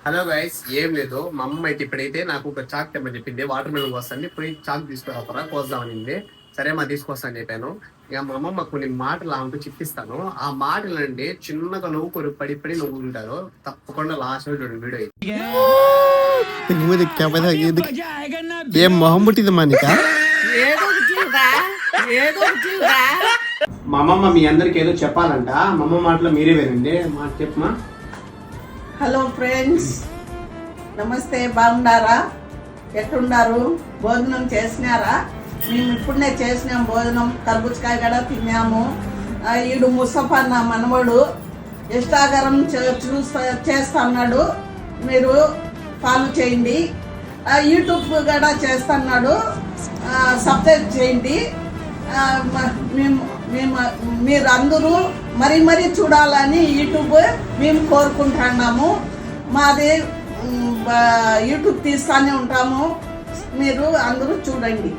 Hello guys, ఏం లేదు. మా అమ్మ అయితే ఇప్పుడైతే నాకు ఒక చాక్ తెమ్మని చెప్పింది. వాటర్ మిలన్ కోస్తాను, పోయి చాక్ తీసుకురావతారా కోస్తామనింది. సరే మా తీసుకొస్తాను చెప్పాను. ఇక మా అమ్మమ్మ కొన్ని మాటలు ఆమెకు చెప్పిస్తాను. ఆ మాటలు అంటే చిన్నగా నవ్వుకోరు, పడి పడి నవ్వుకుంటారు. తప్పకుండా లాస్ట్ వీడియో ఏం మొహం పుట్టింది మానిక. మా అమ్మమ్మ మీ అందరికి ఏదో చెప్పాలంట. మా అమ్మ మాటలు మీరే వినండి. మాట చెప్పమా. హలో ఫ్రెండ్స్, నమస్తే. బాగున్నారా? ఎట్లున్నారు? భోజనం చేసినారా? మేము ఇప్పుడే చేసినాం భోజనం. కర్బూజకాయ కూడా తిన్నాము. ఈడు ముస్తఫా నా మనవడు ఇన్స్టాగ్రామ్ చేస్తున్నాడు, మీరు ఫాలో చేయండి. యూట్యూబ్ కూడా చేస్తున్నాడు, సబ్స్క్రైబ్ చేయండి. మీరు అందరూ మరీ చూడాలని యూట్యూబ్ మేము కోరుకుంటున్నాము. మాది యూట్యూబ్ తీస్తానే ఉంటాము, మీరు అందరూ చూడండి.